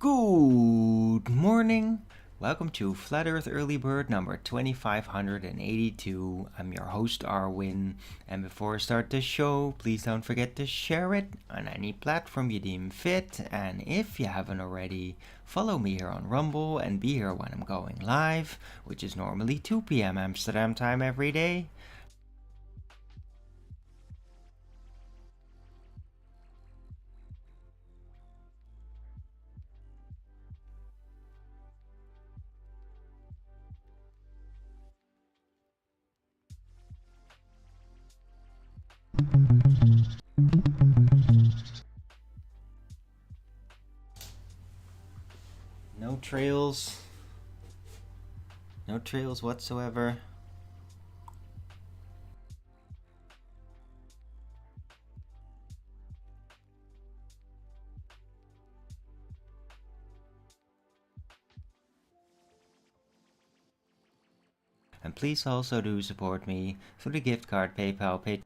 Good morning. Welcome to Flat Earth Early Bird number 2582. I'm your host Arwin, and before I start the show, please don't forget to share it on any platform you deem fit, and if you haven't already, follow me here on Rumble and be here when I'm going live, which is normally 2 p.m. Amsterdam time every day. No trails whatsoever. And please also do support me through the gift card, PayPal,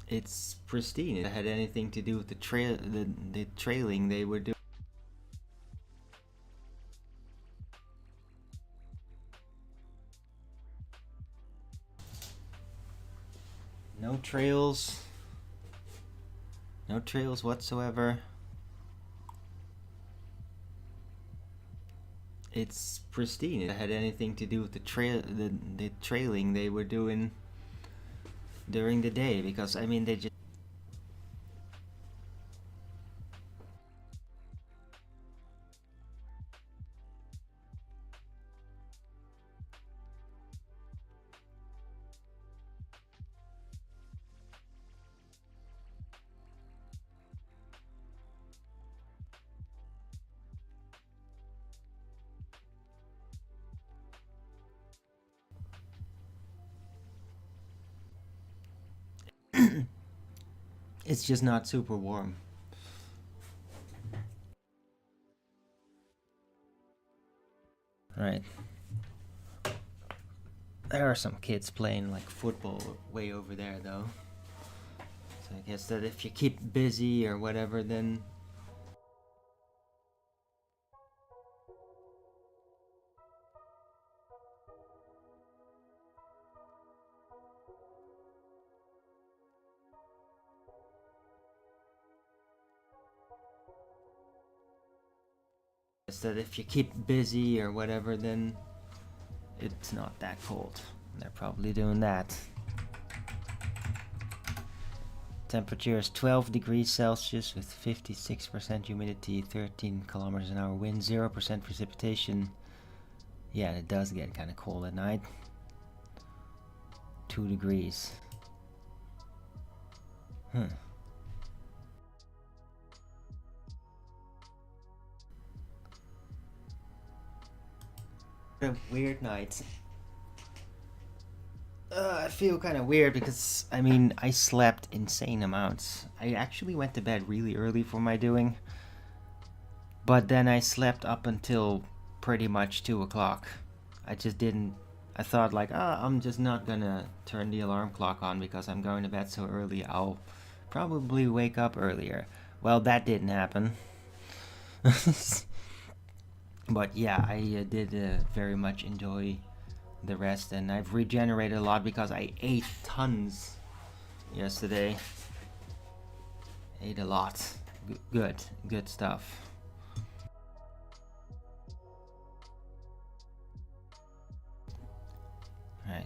It's pristine. It had anything to do with the trailing they were doing. No trails whatsoever. It's pristine. It had anything to do with the trailing they were doing during the day, because I mean they just it's just not super warm. Right. There are some kids playing like football way over there though. So I guess that if you keep busy or whatever, then it's not that cold. They're probably doing that. Temperature is 12 degrees Celsius with 56% humidity, 13 kilometers an hour wind, 0% precipitation. Yeah, it does get kind of cold at night. 2 degrees. A weird night. I feel kind of weird because, I mean, I slept insane amounts. I actually went to bed really early for my doing, but then I slept up until pretty much 2 o'clock. I thought like, I'm just not gonna turn the alarm clock on because I'm going to bed so early. I'll probably wake up earlier. Well, that didn't happen. But yeah, I did very much enjoy the rest, and I've regenerated a lot because I ate tons yesterday. Ate a lot. Good stuff. Right.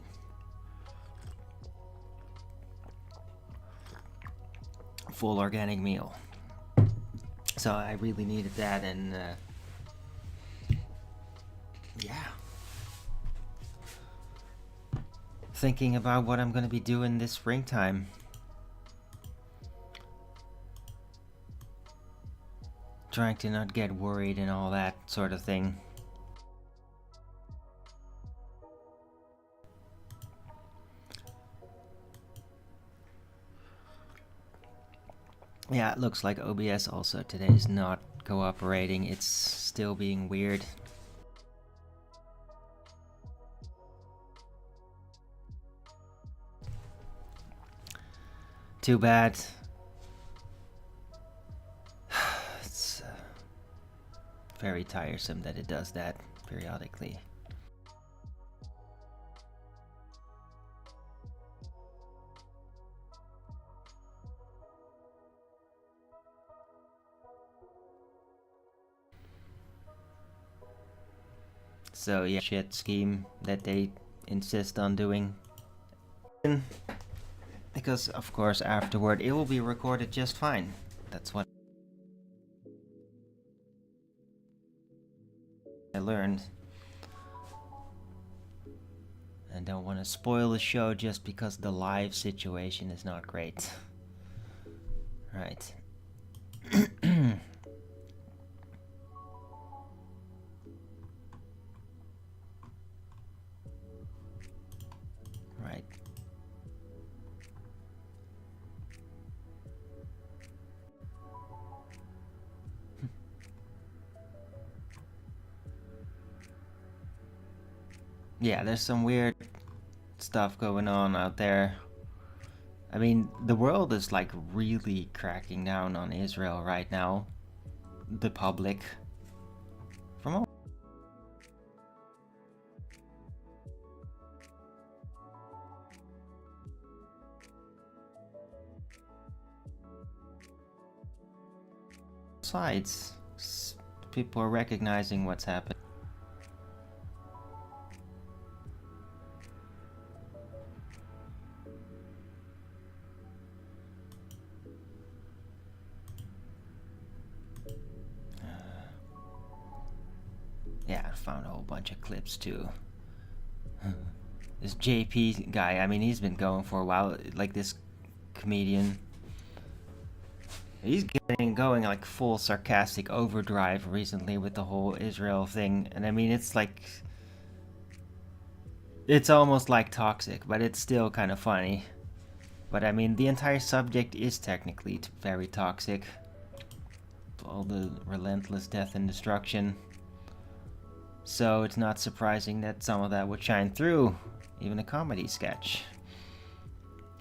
Full organic meal. So I really needed that, and yeah. Thinking about what I'm gonna be doing this springtime. Trying to not get worried and all that sort of thing. Yeah, it looks like OBS also today is not cooperating. It's still being weird. Too bad. It's very tiresome that it does that periodically. So yeah, shit scheme that they insist on doing. Because of course afterward it will be recorded just fine. That's what I learned. And don't want to spoil the show just because the live situation is not great. Right. Right. Yeah, there's some weird stuff going on out there. I mean, the world is like really cracking down on Israel right now. The public. From all sides. People are recognizing what's happening. Yeah, I found a whole bunch of clips too. This JP guy, I mean, he's been going for a while, like this comedian. He's getting going like full sarcastic overdrive recently with the whole Israel thing, and I mean, it's like, it's almost like toxic, but it's still kind of funny. But I mean, the entire subject is technically very toxic. All the relentless death and destruction. So it's not surprising that some of that would shine through, even a comedy sketch.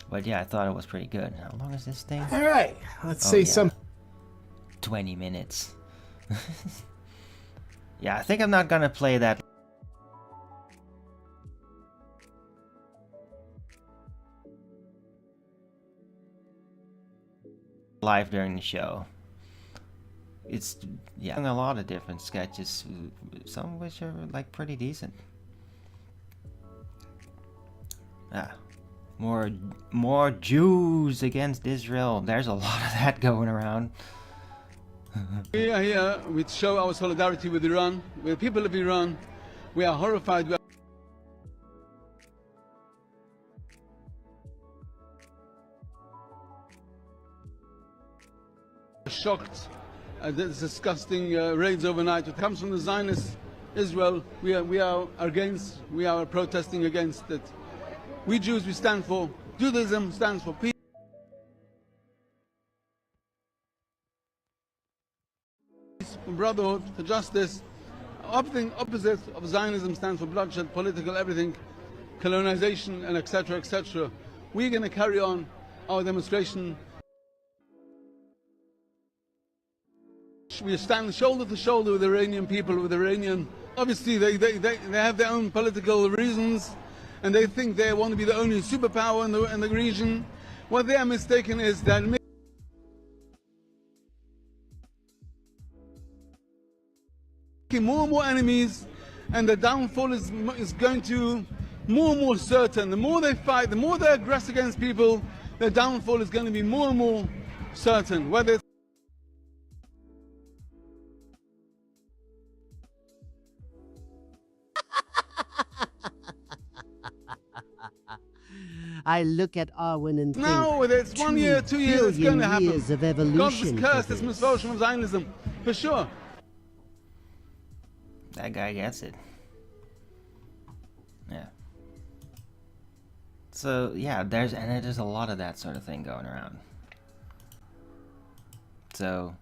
But yeah, I thought it was pretty good. How long is this thing? All right, let's say some. 20 minutes. Yeah, I think I'm not gonna play that live during the show. It's, yeah, a lot of different sketches, some of which are like pretty decent. Ah, more Jews against Israel. There's a lot of that going around. We are here to show our solidarity with Iran, with the people of Iran. We are horrified. We are shocked at this disgusting raids overnight. It comes from the Zionist Israel. We are against. We are protesting against it. We Jews, we stand for Judaism, stands for peace, for brotherhood, for justice. Opposite of Zionism stands for bloodshed, political everything, colonization, and etc., etc. We're going to carry on our demonstration. We stand shoulder to shoulder with the Iranian people, with the Iranian. Obviously, they have their own political reasons, and they think they want to be the only superpower in the region. What they are mistaken is that making more and more enemies, and the downfall is going to more and more certain. The more they fight, the more they aggress against people, their downfall is going to be more and more certain. Whether it's I look at Arwen and think, now, whether it's 1 year, 2 years, it's going to happen. Years of evolution. God's curse, this misfortune of Zionism, for sure. That guy gets it. Yeah. So yeah, there's a lot of that sort of thing going around. So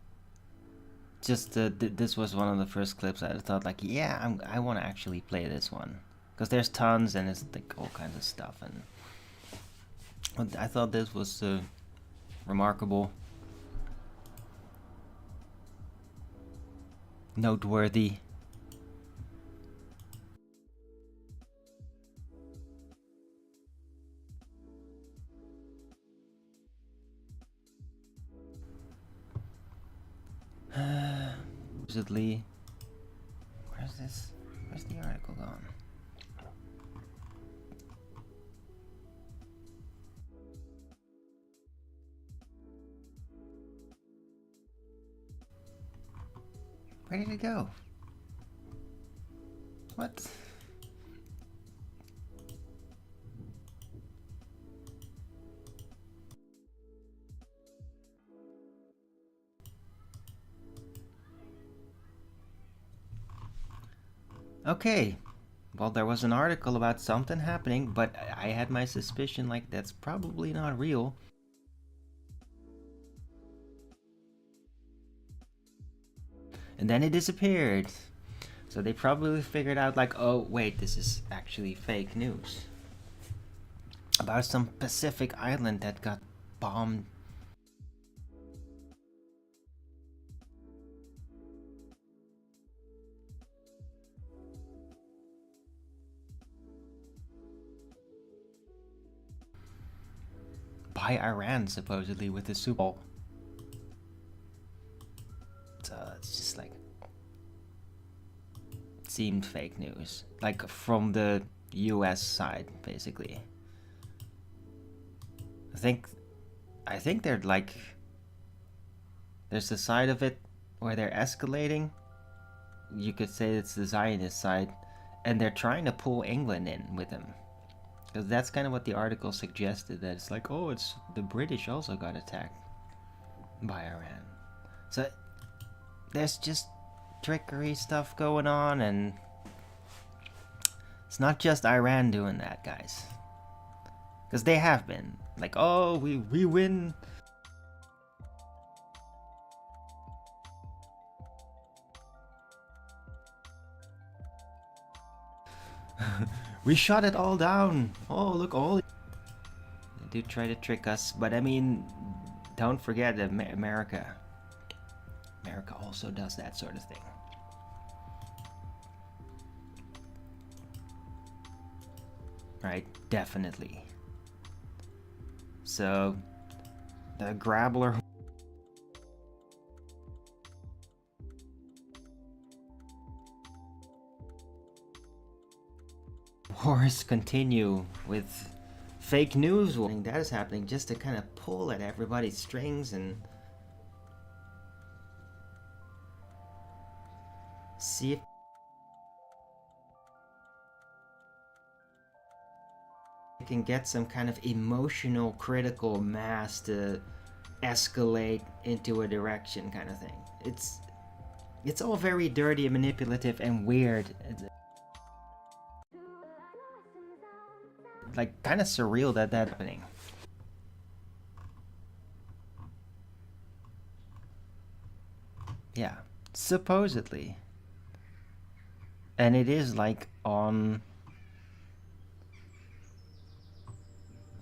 just this was one of the first clips I thought like, yeah, I want to actually play this one, because there's tons and it's like all kinds of stuff, and I thought this was remarkable, noteworthy. Supposedly, where's this? Where's the article gone? Where did it go? What? Okay, well, there was an article about something happening, but I had my suspicion like that's probably not real. And then it disappeared. So they probably figured out like, oh wait, this is actually fake news. About some Pacific island that got bombed. By Iran, supposedly, with the Super Bowl. So it's just like, seemed fake news, like from the US side, basically. I think they're like, there's the side of it where they're escalating. You could say it's the Zionist side, and they're trying to pull England in with them. Because that's kind of what the article suggested, that it's like, oh, it's the British also got attacked by Iran. So there's just trickery stuff going on, and it's not just Iran doing that, guys. Because they have been. Like, oh, we win. We shot it all down. Oh, look, all. They do try to trick us, but I mean, don't forget that America also does that sort of thing. Right, definitely. So, the Grabbler wars continue with fake news. That is happening just to kind of pull at everybody's strings and see if they can get some kind of emotional critical mass to escalate into a direction kind of thing. It's all very dirty and manipulative and weird. Like kind of surreal that that's happening. Yeah, supposedly. And it is like on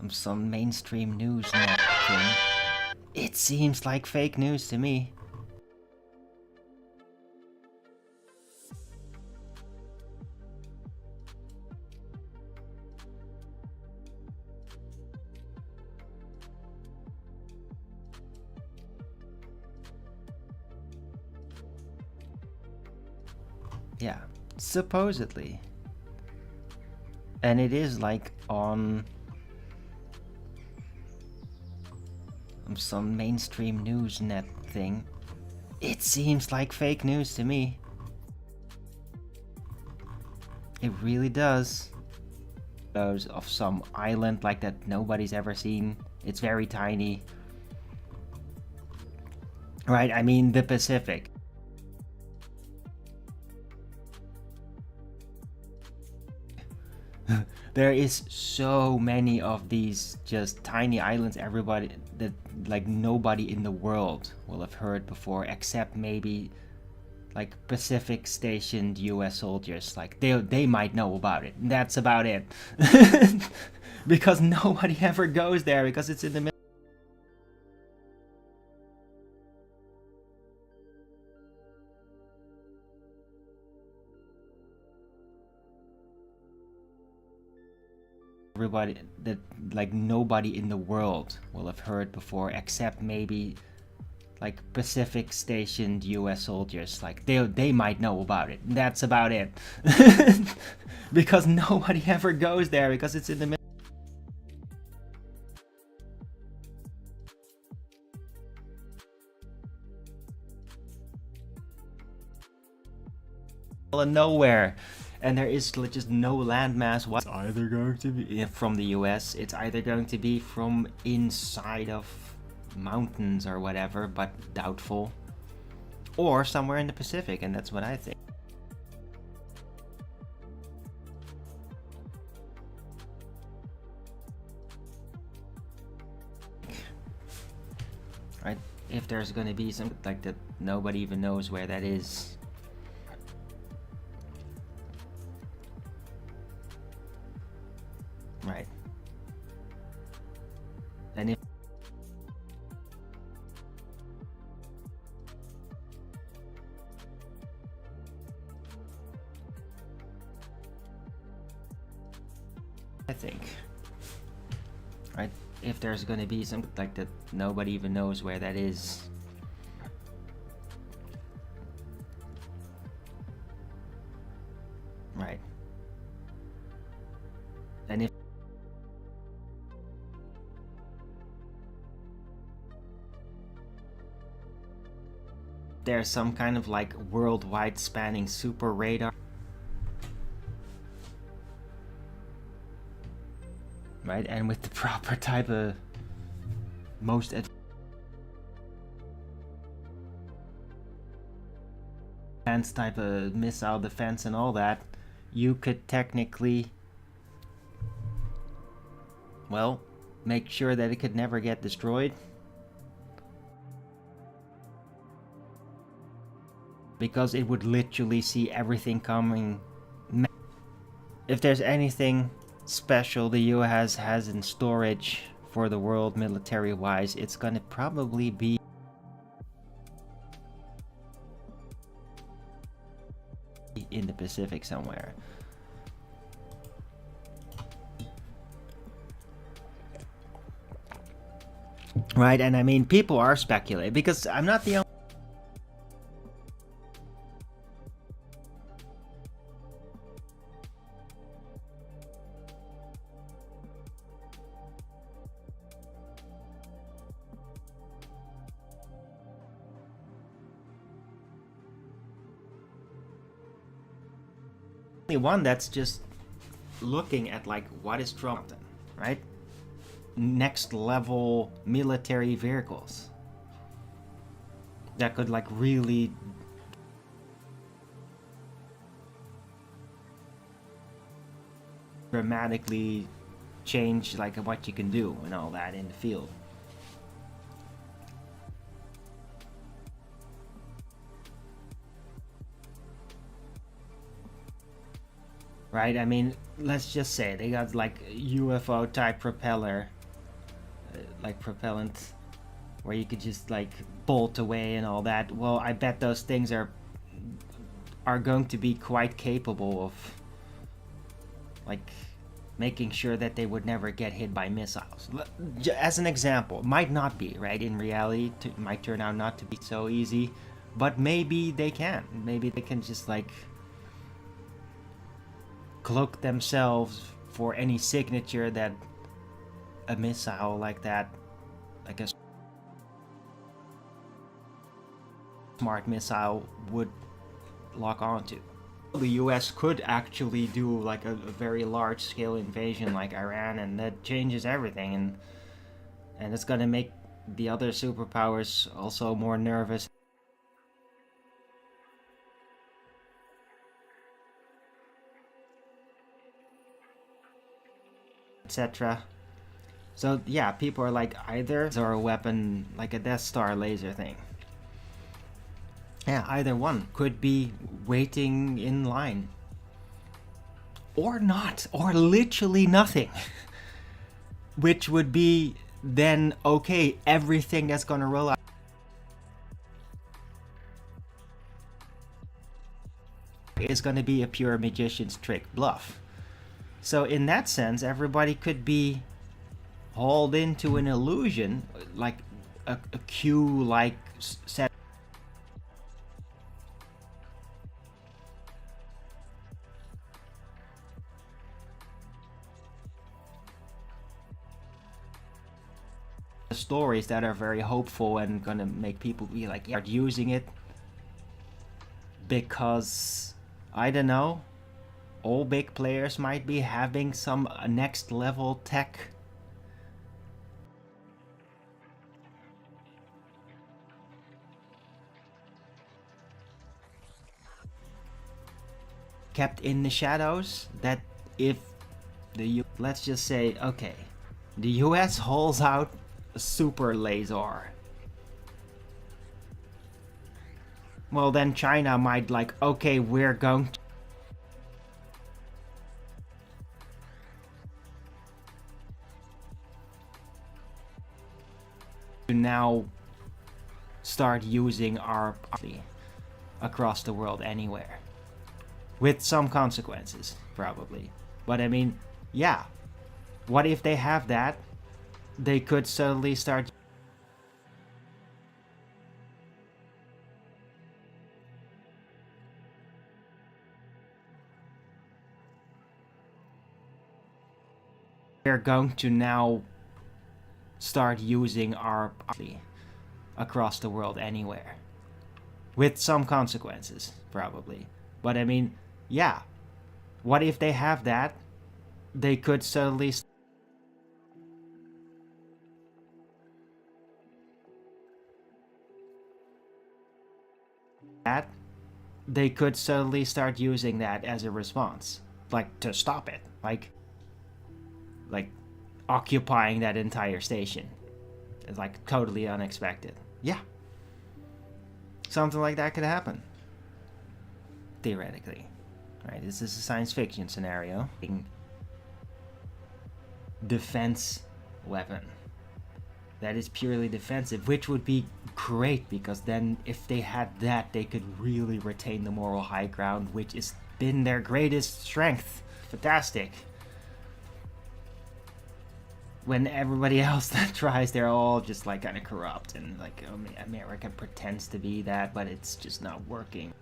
some mainstream news net thing. It seems like fake news to me. Yeah, supposedly. And it is like on some mainstream news net thing. It seems like fake news to me. It really does. Those of some island like that nobody's ever seen. It's very tiny. Right, I mean the Pacific. There is so many of these just tiny islands everybody that like nobody in the world will have heard before, except maybe like Pacific stationed US soldiers. Like they might know about it. That's about it. Because nobody ever goes there because it's in the middle. everybody, that like nobody in the world will have heard before, except maybe like Pacific stationed US soldiers. Like they might know about it. That's about it. Because nobody ever goes there because it's in the middle of nowhere, and there is just no landmass. It's either going to be from the US, it's either going to be from inside of mountains or whatever, but doubtful, or somewhere in the Pacific, and that's what I think. Right? If there's gonna be something like that, nobody even knows where that is. Right. And if I think, right, if there's gonna be something like that, nobody even knows where that is. Right. And if there's some kind of like worldwide spanning super radar, right, and with the proper type of most advanced type of missile defense and all that, you could technically, well, make sure that it could never get destroyed, because it would literally see everything coming. If there's anything special the US has in storage for the world military wise, it's gonna probably be in the Pacific somewhere. Right, and I mean, people are speculating, because I'm not the only one that's just looking at like what is Trump, right? Next level military vehicles that could like really dramatically change like what you can do and all that in the field. Right, I mean, let's just say they got like UFO type propeller, like propellant, where you could just like bolt away and all that. Well, I bet those things are going to be quite capable of like making sure that they would never get hit by missiles. As an example, might not be, right? In reality, it might turn out not to be so easy, but maybe they can. Maybe they can just like cloak themselves for any signature that a missile like that, like a smart missile, would lock onto. The US could actually do like a very large scale invasion like Iran, and that changes everything, and it's gonna make the other superpowers also more nervous, etc. So yeah, people are like, either or a weapon like a Death Star laser thing. Yeah, either one could be waiting in line, or not, or literally nothing. Which would be then okay, everything that's gonna roll out is gonna be a pure magician's trick bluff. So in that sense, everybody could be hauled into an illusion, like a queue-like set. Stories that are very hopeful and gonna make people be like, yeah, using it because, I don't know, all big players might be having some next level tech. Kept in the shadows, that if let's just say, okay, the US hauls out a super laser, well then China might like, okay, we're going to now start using our across the world anywhere. With some consequences, probably. But I mean, yeah. What if they have that? They could suddenly start we're going to now start using our across the world anywhere. With some consequences, probably. But I mean, yeah. What if they have that? They could suddenly start using that as a response, like to stop it, like occupying that entire station. It's like totally unexpected. Yeah, something like that could happen, theoretically. Right, this is a science fiction scenario. Defense weapon that is purely defensive, which would be great, because then if they had that, they could really retain the moral high ground, which has been their greatest strength. Fantastic. When everybody else that tries, they're all just like kind of corrupt, and like America pretends to be that, but it's just not working.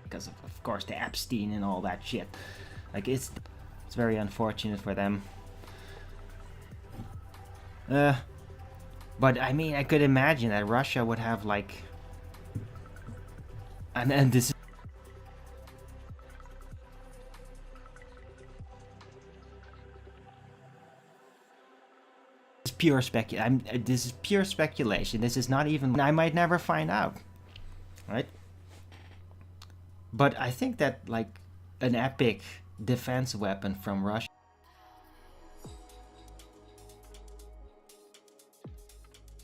Because of course the Epstein and all that shit. Like it's very unfortunate for them. But I mean, I could imagine that Russia would have like, and this is pure this is pure speculation. This is not even, I might never find out, right? But I think that like an epic defense weapon from Russia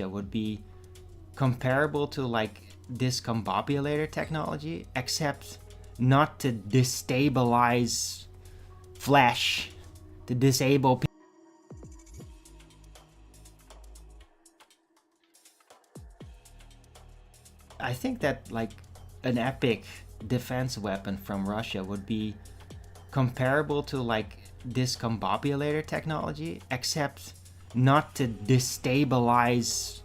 would be comparable to like discombobulator technology, except not to destabilize flesh, to disable people. I think that like an epic defense weapon from Russia would be comparable to like discombobulator technology, except not to destabilize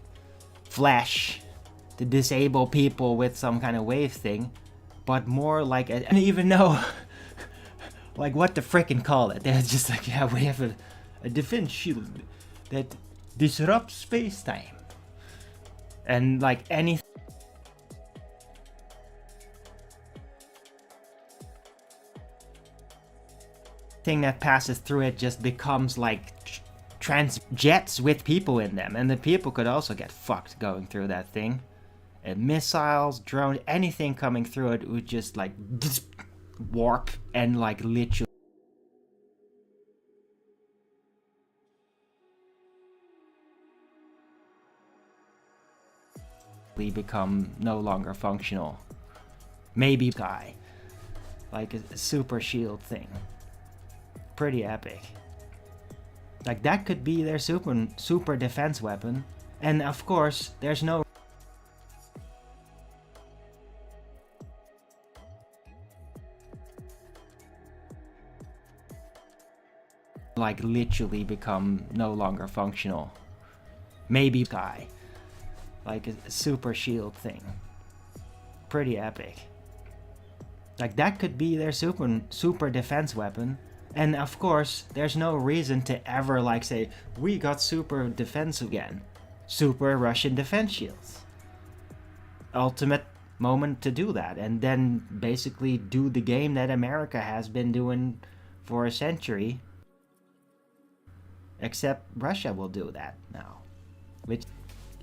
flesh, to disable people with some kind of wave thing, but more like I don't even know like what to frickin' call it. They're just like, yeah, we have a defense shield that disrupts space-time, and like anything that passes through it just becomes like trans jets with people in them, and the people could also get fucked going through that thing. And missiles, drones, anything coming through it would just like warp and like literally become no longer functional. Maybe sky, like a super shield thing. Pretty epic. Like that could be their super defense weapon. And of course, there's no like literally become no longer functional. Maybe sky, like a super shield thing. Pretty epic. Like that could be their super defense weapon. And of course, there's no reason to ever like say, we got super defense again. Super Russian defense shields. Ultimate moment to do that, and then basically do the game that America has been doing for a century. Except Russia will do that now. Which,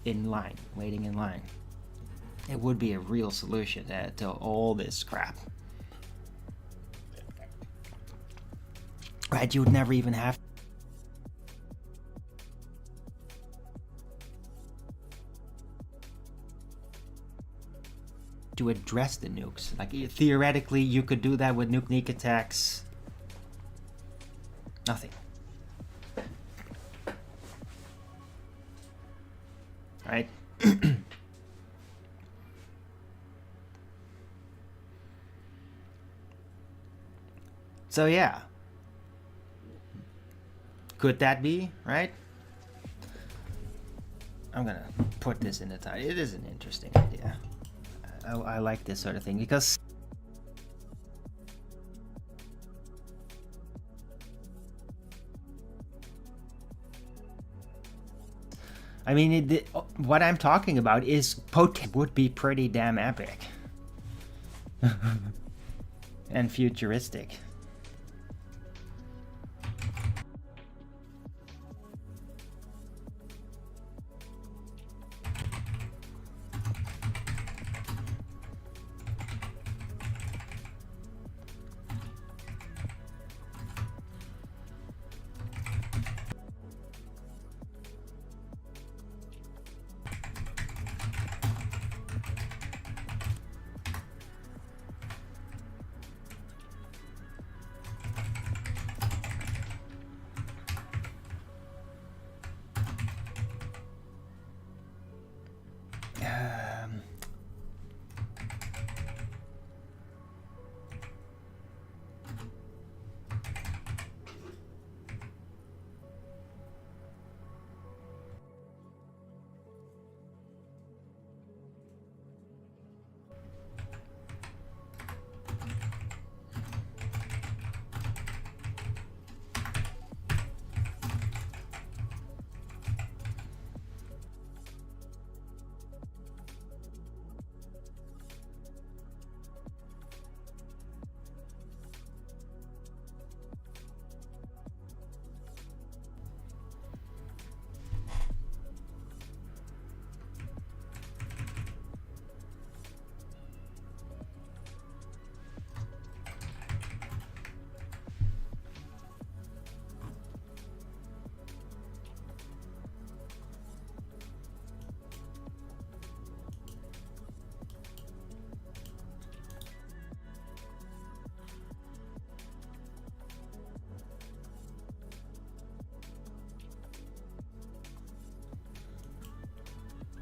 in line, waiting in line. It would be a real solution to all this crap. Right, you would never even have to address the nukes. Like theoretically you could do that with nuke attacks. Nothing. Right? So yeah. Could that be, right? I'm gonna put this in the title. It is an interesting idea. I like this sort of thing because I mean, what I'm talking about is would be pretty damn epic and futuristic.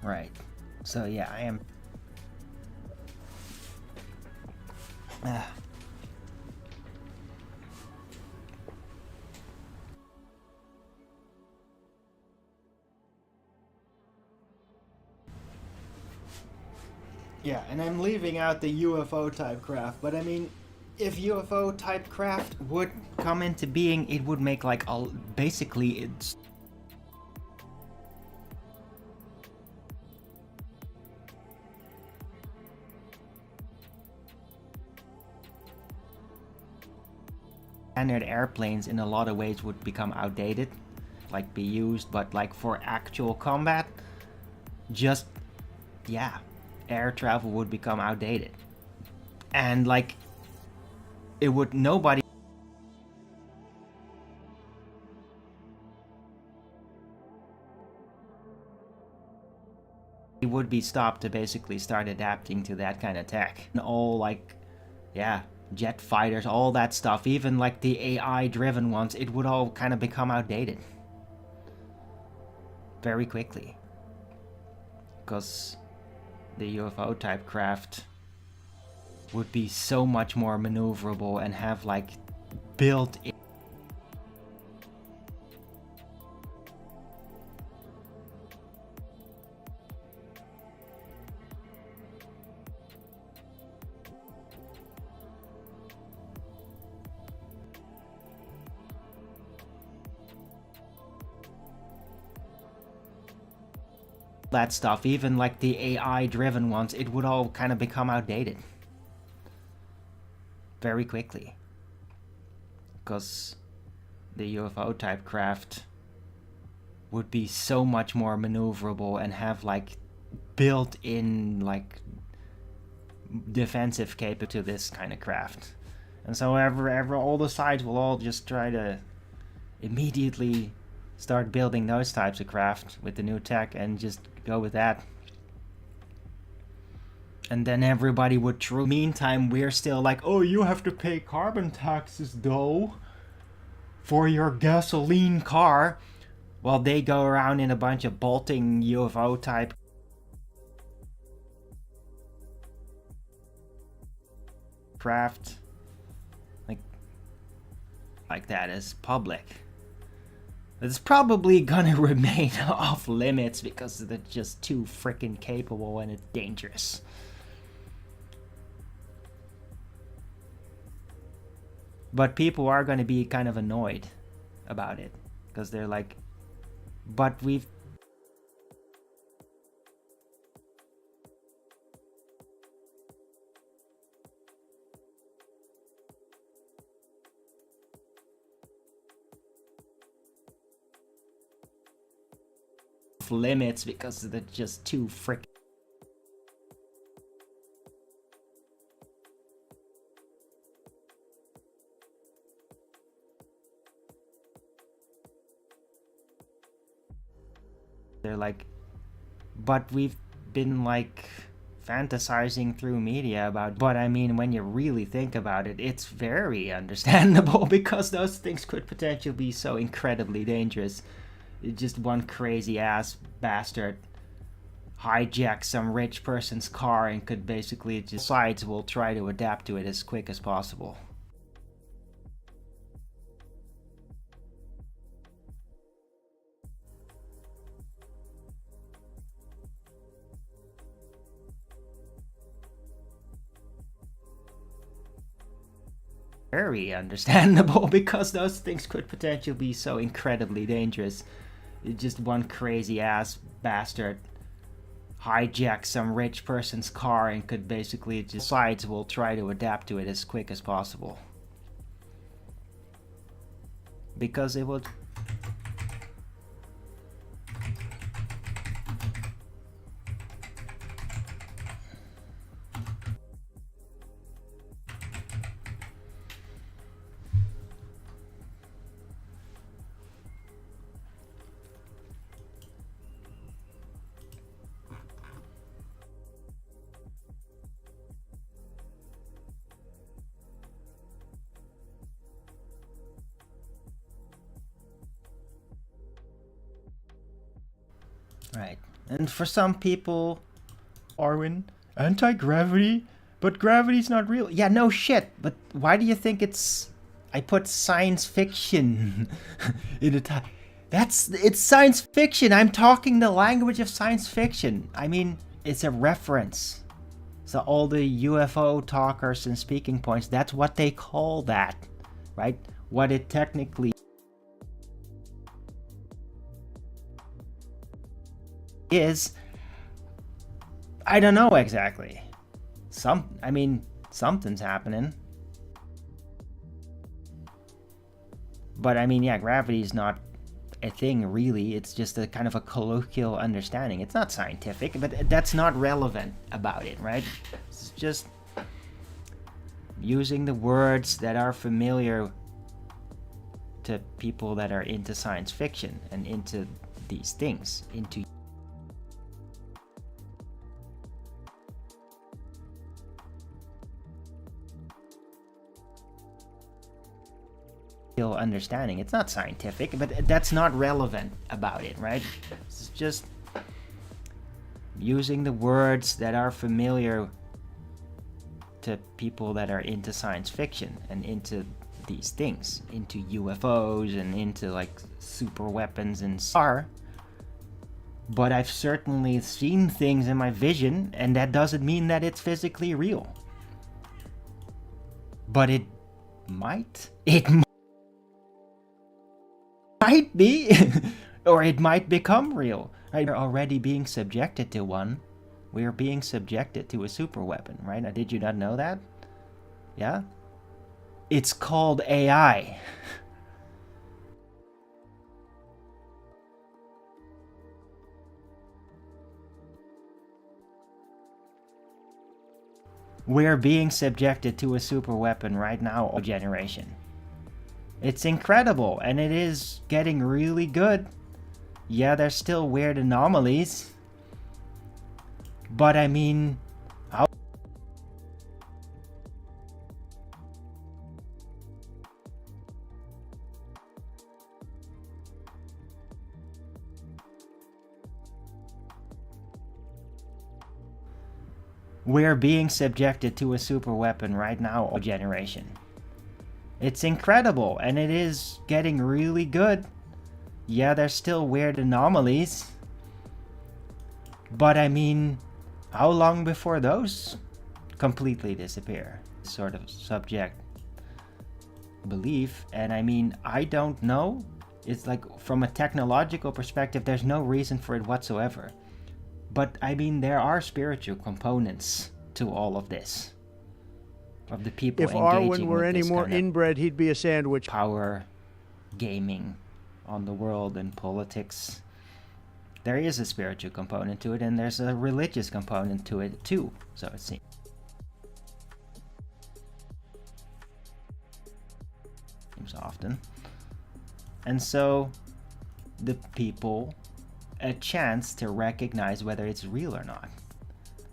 Right. So yeah, I am. Yeah, and I'm leaving out the UFO type craft, but I mean, if UFO type craft would come into being, it would make like basically it's standard airplanes in a lot of ways would become outdated, like be used, but like for actual combat, just yeah, air travel would become outdated, and like it would nobody would be stopped to basically start adapting to that kind of tech. And all like yeah, jet fighters, all that stuff, even like the AI driven ones, it would all kind of become outdated very quickly, because the UFO type craft would be so much more maneuverable and have like built in that stuff, even like the AI driven ones, it would all kind of become outdated very quickly, because the UFO type craft would be so much more maneuverable and have like built-in like defensive capability to this kind of craft. And so ever all the sides will all just try to immediately start building those types of craft with the new tech and just go with that. And then everybody would meantime, we're still like, oh, you have to pay carbon taxes though for your gasoline car, while they go around in a bunch of bolting UFO type craft like that is public. It's probably gonna remain off limits because they're just too freaking capable and it's dangerous. But people are gonna be kind of annoyed about it because they're like, but we've limits because they're just too freaking. They're like, but we've been like fantasizing through media about, but I mean, when you really think about it, it's very understandable because those things could potentially be so incredibly dangerous. Just one crazy ass bastard hijack some rich person's car and could basically just sides will try to adapt to it as quick as possible. Very understandable because those things could potentially be so incredibly dangerous. Just one crazy ass bastard hijack some rich person's car and could basically just sides will try to adapt to it as quick as possible. Because it would. Right. And for some people, Arwen, anti-gravity? But gravity's not real. Yeah, no shit. But why do you think it's... I put science fiction in a it's science fiction. I'm talking the language of science fiction. I mean, it's a reference. So all the UFO talkers and speaking points, that's what they call that, right? What it technically is, I don't know exactly. I mean, something's happening. But I mean, yeah, gravity is not a thing really. It's just a kind of a colloquial understanding. It's not scientific, but that's not relevant about it, right? It's just using the words that are familiar to people that are into science fiction and into these things, into understanding. It's not scientific, but that's not relevant about it, right? It's just using the words that are familiar to people that are into science fiction and into these things, into UFOs and into like super weapons and SAR. But I've certainly seen things in my vision, and that doesn't mean that it's physically real. But it might be or it might become real. Right? We're already being subjected to one. We're being subjected to a super weapon, right? Now, did you not know that? Yeah? It's called AI. We're being subjected to a super weapon right now, generation. It's incredible, and it is getting really good. Yeah, there's still weird anomalies. But I mean, how we're being subjected to a super weapon right now, generation. It's incredible, and it is getting really good. Yeah, there's still weird anomalies. But I mean, how long before those completely disappear? Sort of subject belief, and I mean, I don't know. It's like, from a technological perspective, there's no reason for it whatsoever. But I mean, there are spiritual components to all of this. Of the people If engaging Arwen were with any this more kind of inbred, he'd be a sandwich. power gaming on the world and politics. There is a spiritual component to it, and there's a religious component to it too, so it seems often. And so the people a chance to recognize whether it's real or not.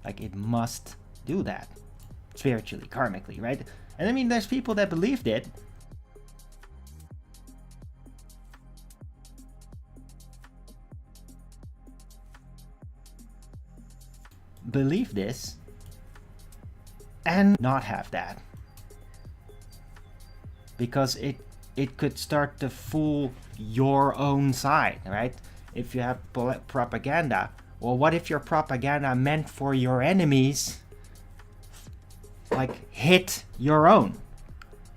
Like, it must do that spiritually, karmically, right? And I mean, there's people that believed it. Believe this and not have that, because it could start to fool your own side, right? If you have propaganda, well, what if your propaganda meant for your enemies, like, hit your own?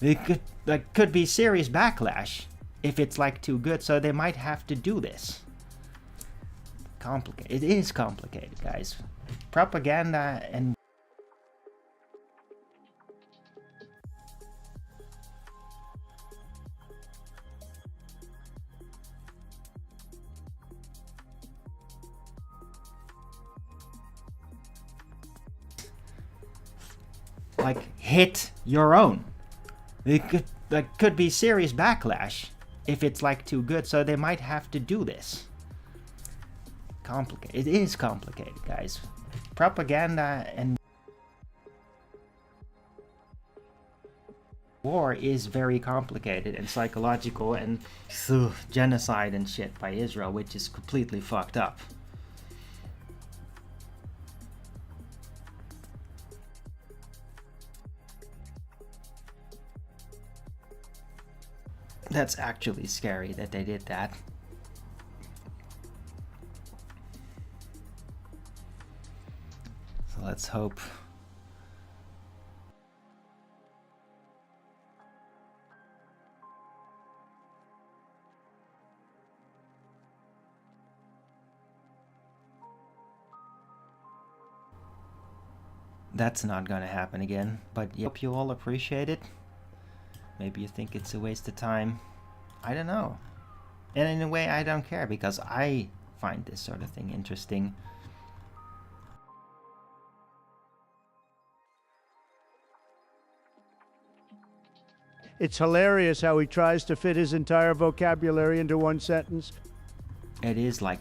It could be serious backlash if it's like too good, so they might have to do this. Complicated. It is complicated, guys. Propaganda and like, hit your own. It could be serious backlash if it's like too good, so they might have to do this. Complicated. It is complicated, guys. Propaganda and war is very complicated and psychological, and genocide and shit by Israel, which is completely fucked up. That's actually scary that they did that. So let's hope. That's not gonna happen again, but yeah, hope you all appreciate it. Maybe you think it's a waste of time. I don't know. And in a way, I don't care, because I find this sort of thing interesting. It's hilarious how he tries to fit his entire vocabulary into one sentence. It is like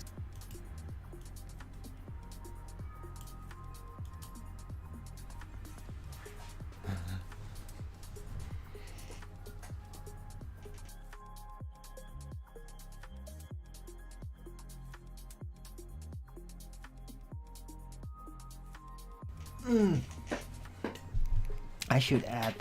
I should add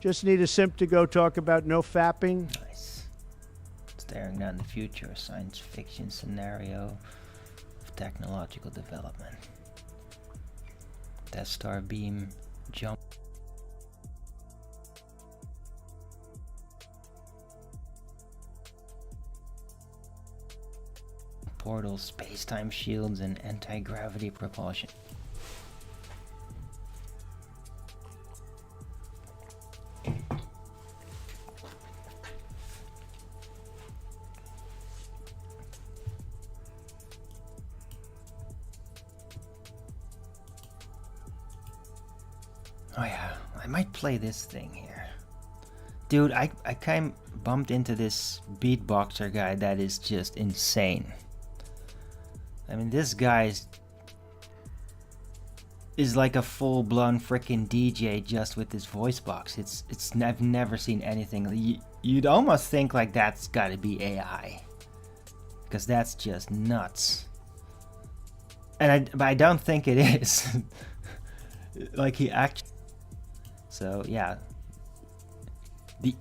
Just need a simp to go talk about no fapping. Nice. Staring down the future, a science fiction scenario of technological development. Death Star beam jump. Portals, space-time shields, and anti-gravity propulsion. Oh yeah, I might play this thing here. Dude, I kind of bumped into this beatboxer guy that is just insane. I mean, this guy is like a full-blown freaking DJ just with his voice box. I've never seen anything. You'd almost think like that's gotta be AI. Because that's just nuts. But I don't think it is. Like he actually... So yeah, the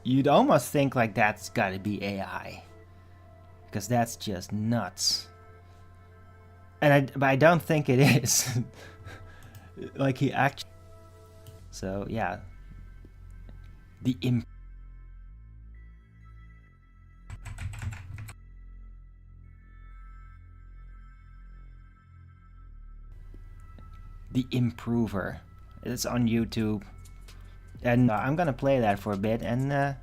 you'd almost think like that's gotta be AI, because that's just nuts. But I don't think it is. Like he actually... So yeah, the Improver. It's on YouTube, and I'm gonna play that for a bit, and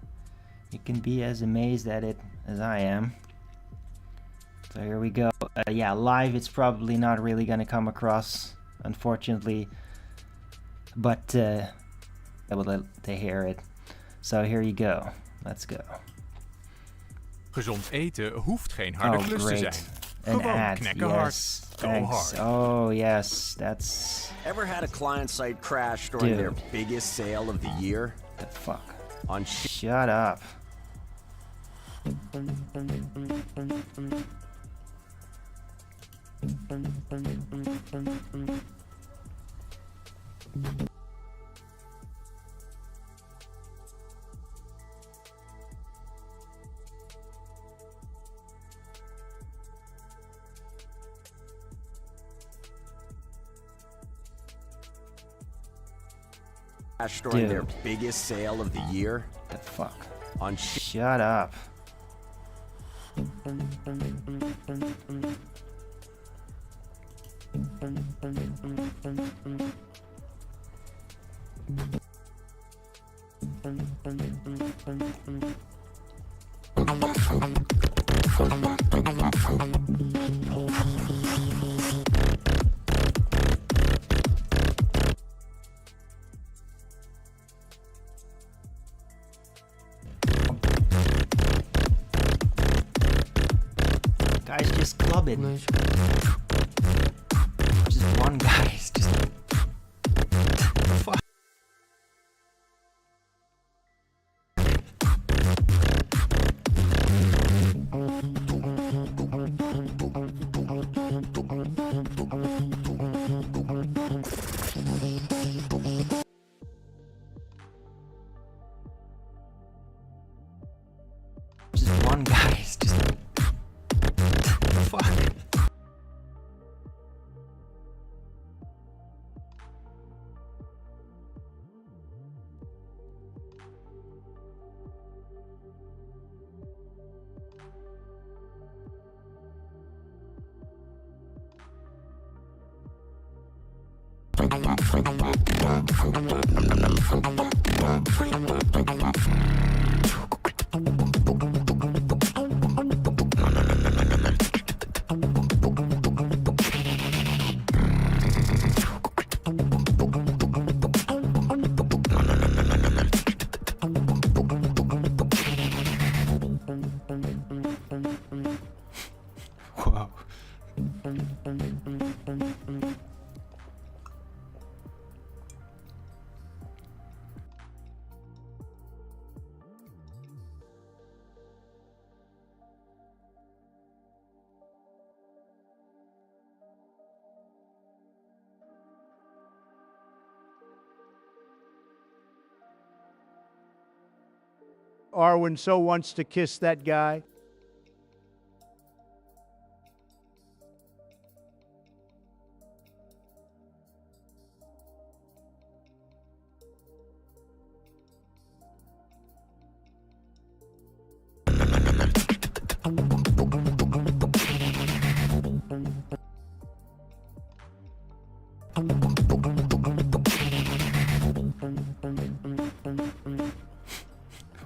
you can be as amazed at it as I am. So here we go. Yeah, live it's probably not really gonna come across, unfortunately, but able to hear it. So here you go. Let's go. Gezond eten hoeft geen harde klus te zijn. An Gewoon ad, knekkenhard. yes, Go thanks. hard. Oh yes, that's... Ever had a client site crash during their Dude. biggest sale of the year? The fuck? On Shut up. crash during their Dude. biggest sale of the year? The fuck? On Shut up. Guys, just club it. Just one guy's just... Fuck. Just one guy's just... Fuck. Whoa. Arwen so wants to kiss that guy.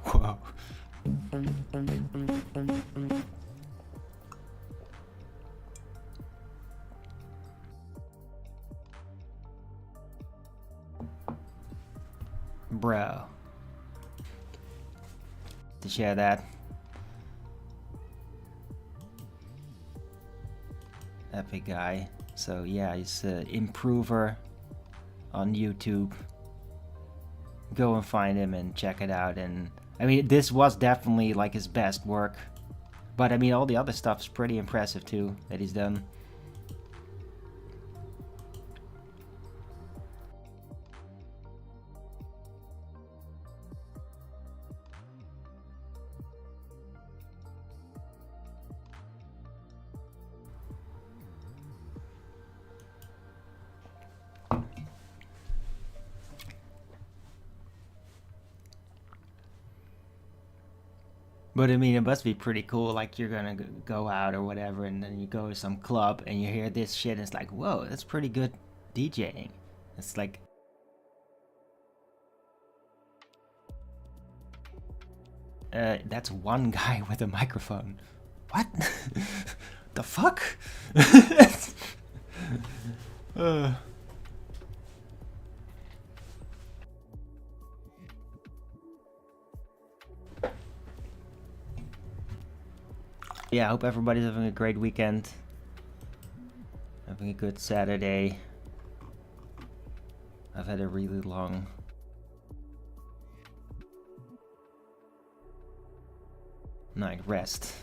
Whoa. Bro. To share that. Epic guy. So yeah, he's an improver on YouTube. Go and find him and check it out. And I mean, this was definitely like his best work. But I mean, all the other stuff's pretty impressive too that he's done. But I mean, it must be pretty cool. Like, you're gonna go out or whatever, and then you go to some club and you hear this shit, and it's like, whoa, that's pretty good DJing. It's like, that's one guy with a microphone. What? The fuck? Yeah, I hope everybody's having a great weekend. Having a good Saturday. I've had a really long night rest.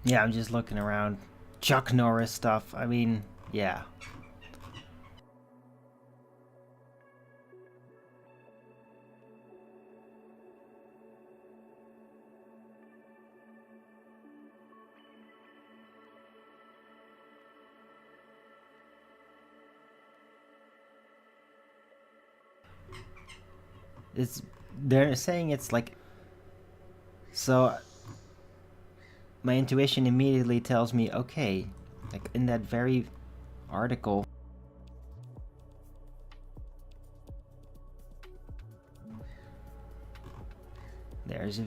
Yeah, I'm just looking around. Chuck Norris stuff. I mean, yeah. They're saying it's like, so my intuition immediately tells me, okay, like in that very article, there's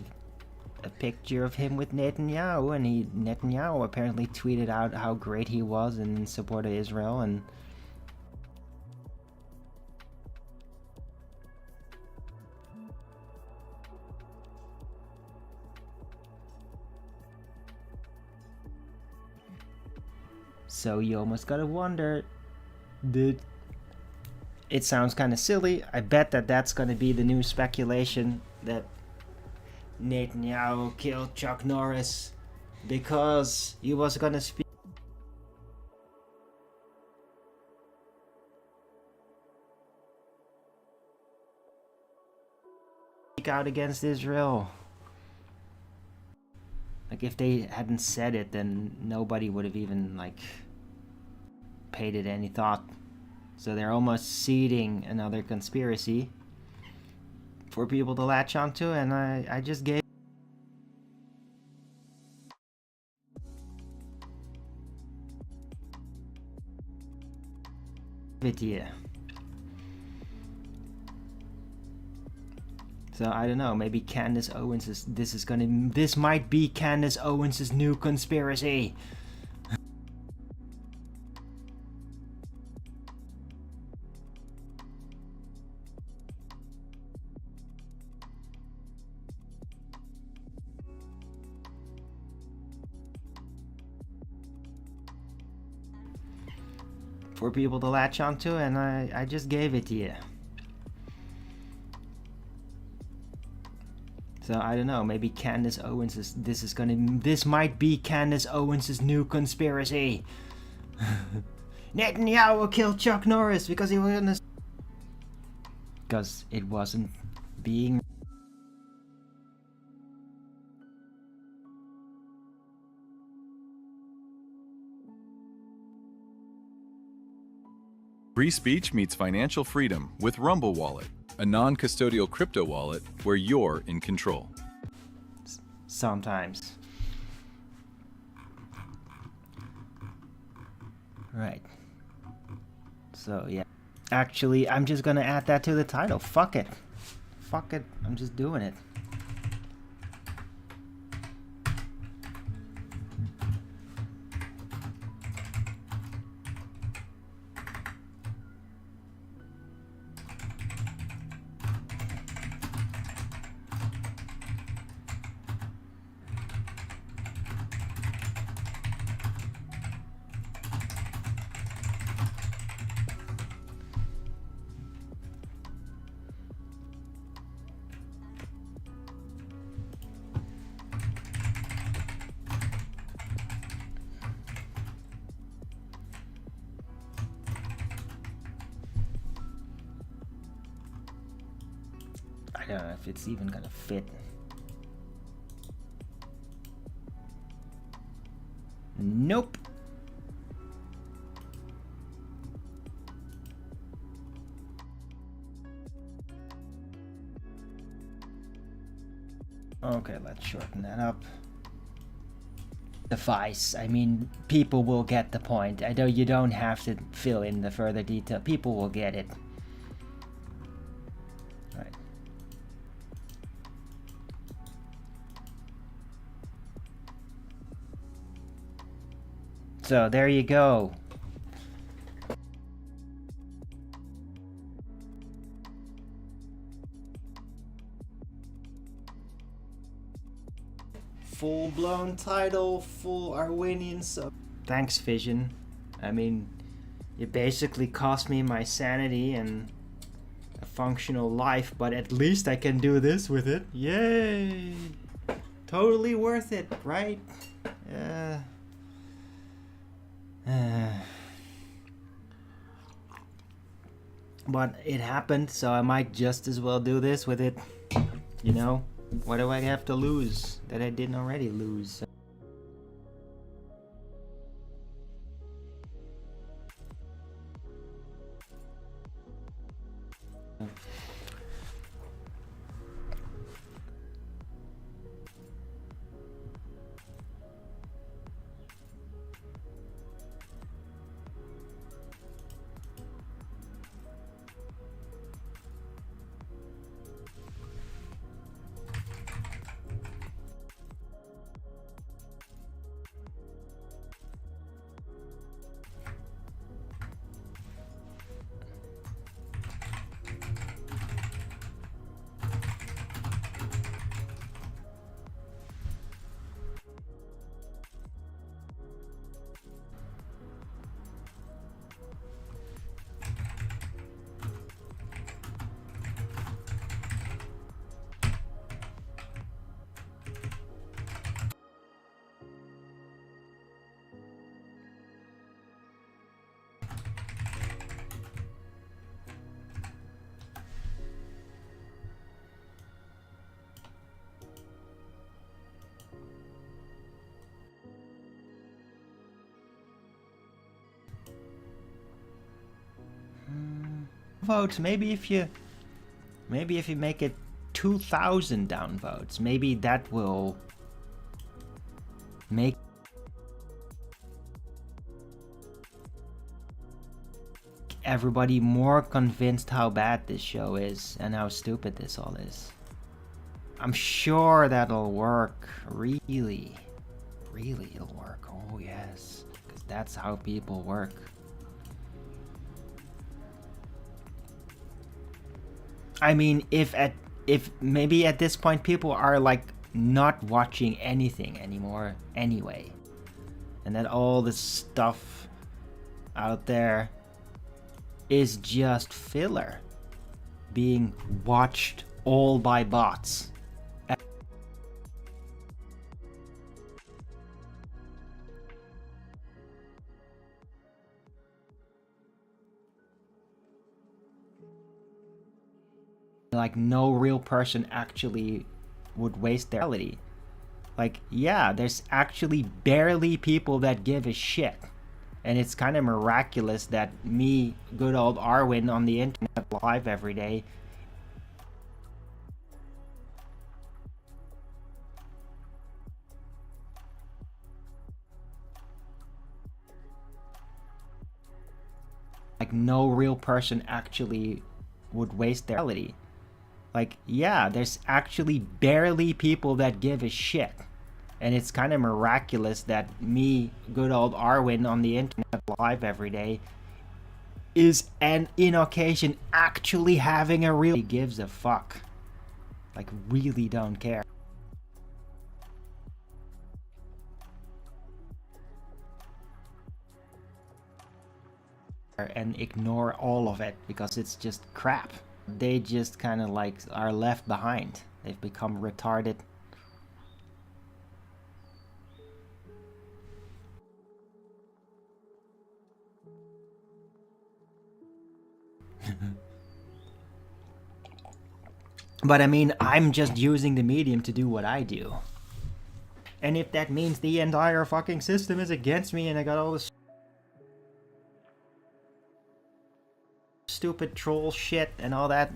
a picture of him with Netanyahu, and Netanyahu apparently tweeted out how great he was in support of Israel, and so you almost gotta wonder, dude. It sounds kind of silly. I bet that's gonna be the new speculation, that Netanyahu killed Chuck Norris because he was gonna speak out against Israel. Like, if they hadn't said it, then nobody would have even, like, paid it any thought. So they're almost seeding another conspiracy for people to latch onto, and I just gave it to you. So I don't know, maybe Candace Owens is, this might be Candace Owens' new conspiracy. For people to latch onto, and I just gave it to you. So I don't know, maybe Candace Owens is, this might be Candace Owens' new conspiracy. Netanyahu killed Chuck Norris because he was because it wasn't being Free speech meets financial freedom with Rumble Wallet, a non-custodial crypto wallet where you're in control. sometimes. Right. So yeah. Actually, I'm just gonna add that to the title. Fuck it. Fuck it. I'm just doing it. I don't know if it's even gonna fit. Nope. Okay, let's shorten that up. Device. I mean, people will get the point. I know you don't have to fill in the further detail. People will get it. Right. So there you go. Full-blown title, full Arwinian sub. Thanks, Vision. I mean, it basically cost me my sanity and a functional life, but at least I can do this with it. Yay! Totally worth it, right? But it happened, so I might just as well do this with it. You know? What do I have to lose that I didn't already lose? votes, maybe if you make it 2,000 downvotes, maybe that will make everybody more convinced how bad this show is and how stupid this all is. I'm sure that'll work. Really it'll work. Oh yes, because that's how people work. I mean, if maybe at this point people are like not watching anything anymore anyway, and that all this stuff out there is just filler being watched all by bots. Like no real person actually would waste their reality. Like, yeah, there's actually barely people that give a shit. And it's kind of miraculous that me, good old Arwin, on the internet live every day, like no real person actually would waste their reality. Like, yeah, there's actually barely people that give a shit. And it's kind of miraculous that me, good old Arwin, on the internet live every day, is an in occasion actually having a real gives a fuck. Like, really don't care. And ignore all of it because it's just crap. They just kind of like are left behind. They've become retarded. But I mean, I'm just using the medium to do what I do. And if that means the entire fucking system is against me and I got all this stupid troll shit and all that,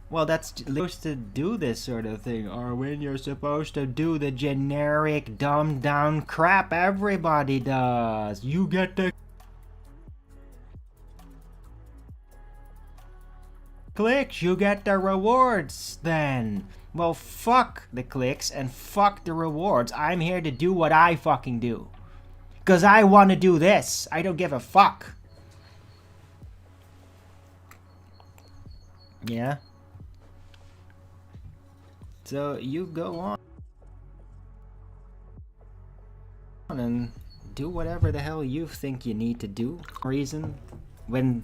well, that's supposed to do this sort of thing. Or when you're supposed to do the generic dumbed down crap everybody does. You get the clicks, you get the rewards then. Well, fuck the clicks and fuck the rewards. I'm here to do what I fucking do. Cause I want to do this. I don't give a fuck. Yeah. So you go on and do whatever the hell you think you need to do. Reason when,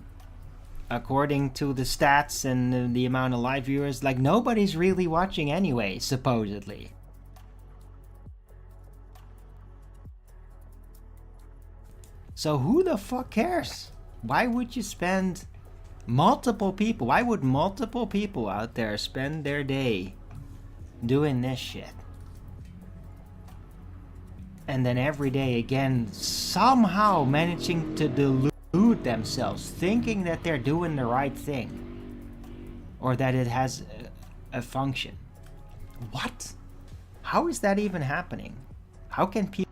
according to the stats and the amount of live viewers, like nobody's really watching anyway, supposedly. So who the fuck cares? Why would you spend multiple people? Why would multiple people out there spend their day doing this shit? And then every day again, somehow managing to delude themselves, thinking that they're doing the right thing. Or that it has a function. What? How is that even happening? How can people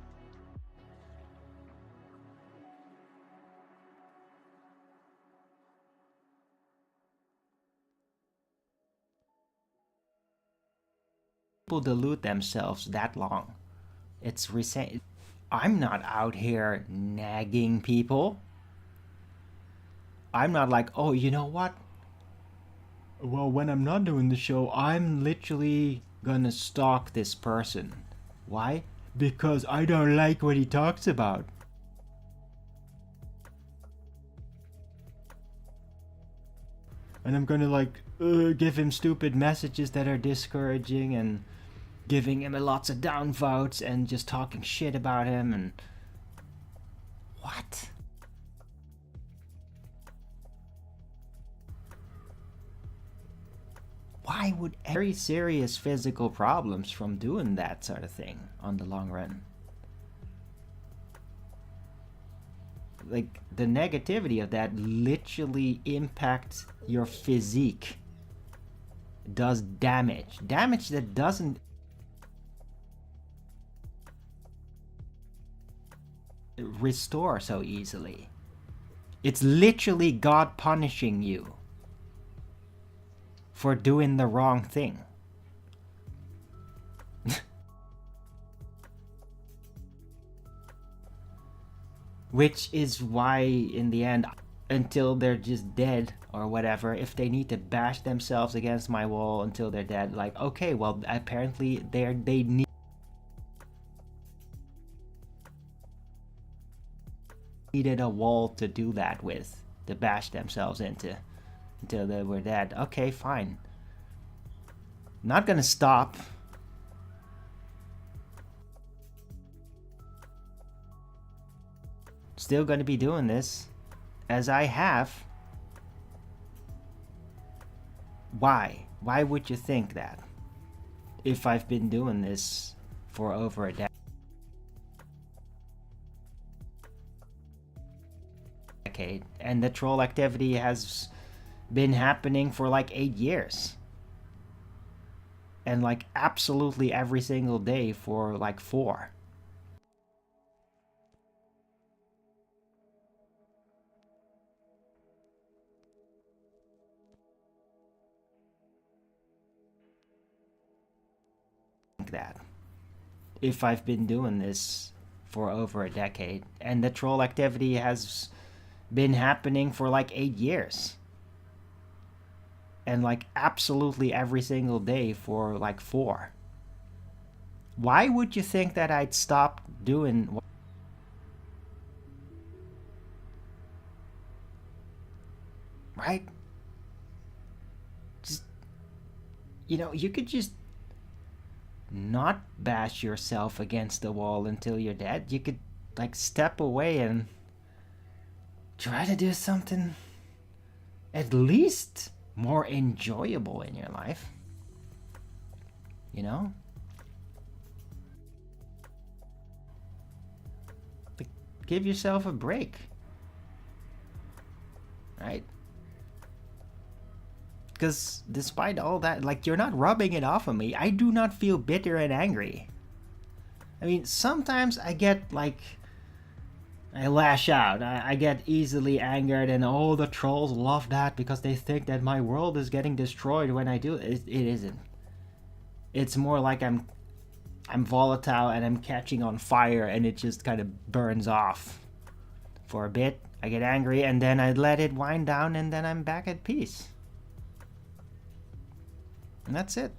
delude themselves that long? It's recent. I'm not out here nagging people. I'm not like, oh, you know what? Well, when I'm not doing the show, I'm literally gonna stalk this person. Why? Because I don't like what he talks about. And I'm gonna like give him stupid messages that are discouraging and giving him lots of downvotes and just talking shit about him and what? Why would very serious physical problems from doing that sort of thing on the long run? like the negativity of that literally impacts your physique. It does damage that doesn't restore so easily. It's literally God punishing you for doing the wrong thing. Which is why, in the end, until they're just dead or whatever, if they need to bash themselves against my wall until they're dead, like, okay, well, apparently they needed a wall to do that with, to bash themselves into until they were dead. Okay, fine. Not gonna stop. Still gonna be doing this as I have. Why? Why would you think that? If I've been doing this for over a decade, and the troll activity has been happening for like 8 years, and like absolutely every single day for like 4. That if I've been doing this for over a decade, and the troll activity has been happening for like 8 years, and like absolutely every single day for like 4. Why would you think that I'd stop doing right? Just, you know, you could just not bash yourself against the wall until you're dead. You could like step away and try to do something at least more enjoyable in your life, you know? Like, give yourself a break, right? Because despite all that, like, you're not rubbing it off on me. I do not feel bitter and angry. I mean, sometimes I get, like, I lash out. I get easily angered, and oh, the trolls love that because they think that my world is getting destroyed when I do it. It isn't. It's more like I'm volatile and I'm catching on fire, and it just kind of burns off. For a bit, I get angry, and then I let it wind down, and then I'm back at peace. And that's it.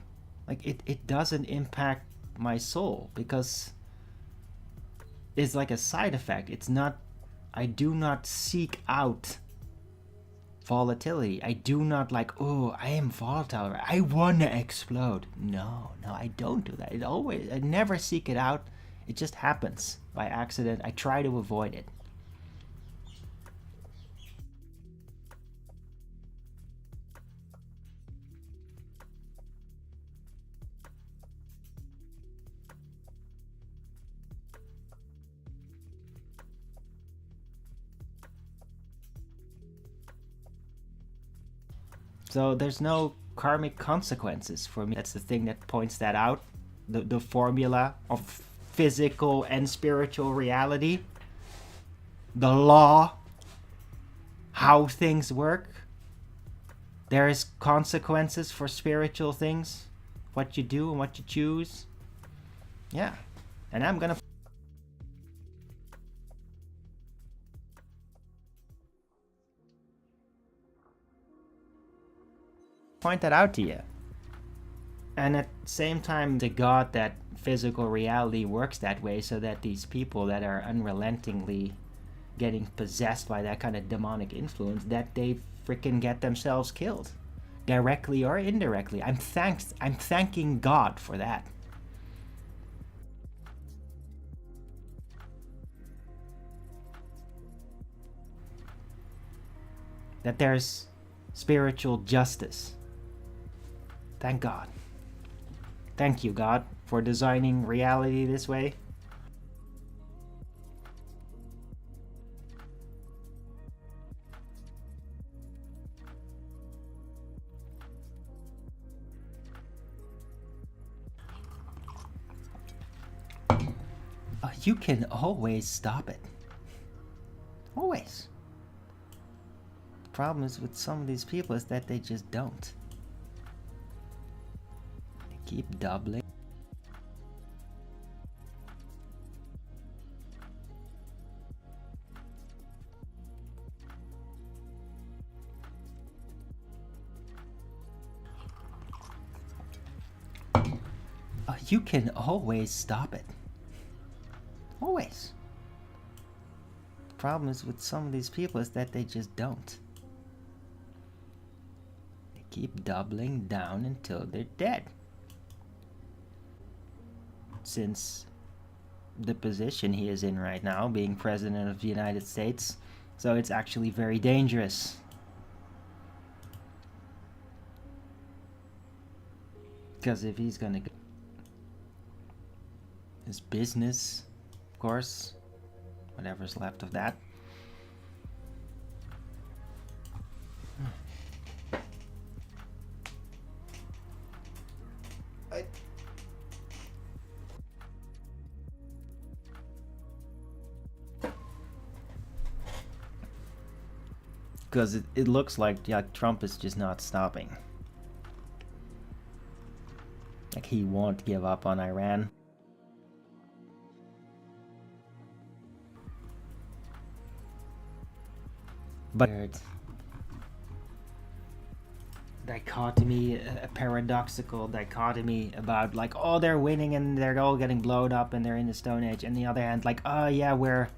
Like, it doesn't impact my soul because it's like a side effect. It's not, I do not seek out volatility. I do not like, oh, I am volatile. I want to explode. No, I don't do that. I never seek it out. It just happens by accident. I try to avoid it. So there's no karmic consequences for me. That's the thing that points that out. The formula of physical and spiritual reality. The law. How things work. There is consequences for spiritual things. What you do and what you choose. Yeah. And I'm gonna point that out to you. And at the same time, the God that physical reality works that way, so that these people that are unrelentingly getting possessed by that kind of demonic influence, that they freaking get themselves killed, directly or indirectly. I'm thanking God for that. That there's spiritual justice. Thank God. Thank you, God, for designing reality this way. You can always stop it. Always. The problem is with some of these people is that they just don't. They keep doubling. You can always stop it. Always. The problem is with some of these people is that they just don't. They keep doubling down until they're dead. Since the position he is in right now, being President of the United States, so it's actually very dangerous. Because if he's gonna go his business, of course, whatever's left of that. Because it looks like, yeah, Trump is just not stopping. Like, he won't give up on Iran. But dichotomy, a paradoxical dichotomy about like, oh, they're winning and they're all getting blown up and they're in the Stone Age, and the other hand, like, oh yeah, we're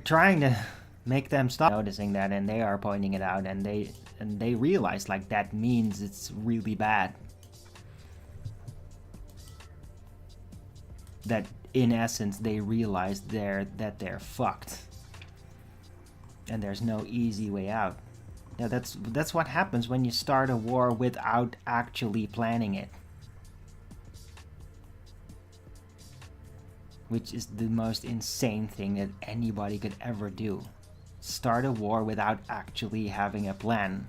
trying to make them stop noticing that, and they are pointing it out, and they realize like that means it's really bad. That in essence they realize that they're fucked, and there's no easy way out. Now that's what happens when you start a war without actually planning it. Which is the most insane thing that anybody could ever do. Start a war without actually having a plan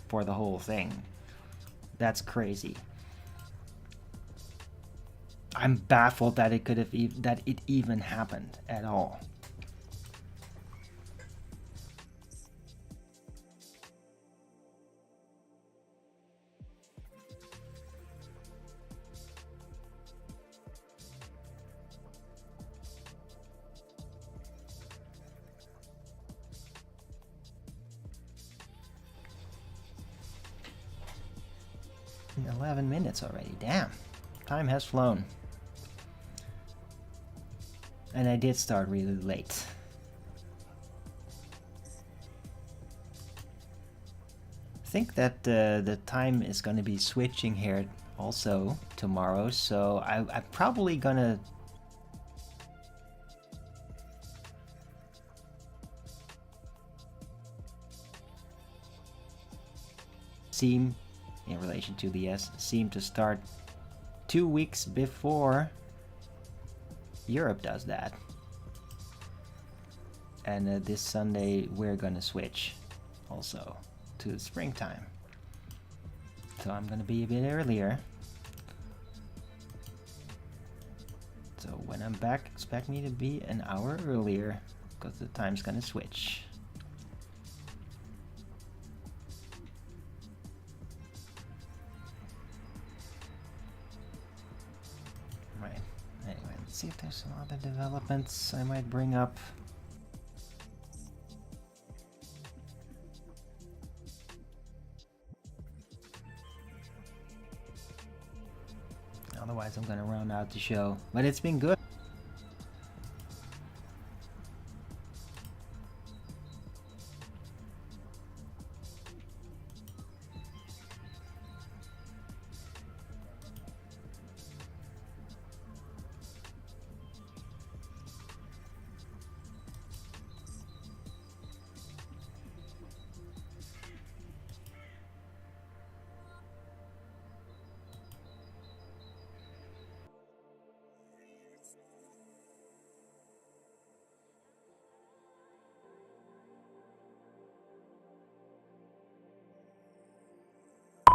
for the whole thing. That's crazy. I'm baffled that it could have that it even happened at all. In 11 minutes already. Damn. Time has flown. And I did start really late. I think that the time is going to be switching here also tomorrow, so I'm probably gonna seem in relation to the seem to start 2 weeks before Europe does that. And this Sunday we're gonna switch also to springtime. So I'm gonna be a bit earlier. So when I'm back, expect me to be an hour earlier because the time's gonna switch. Right. Anyway, let's see if there's some other developments I might bring up. Otherwise, I'm gonna round out the show. But it's been good.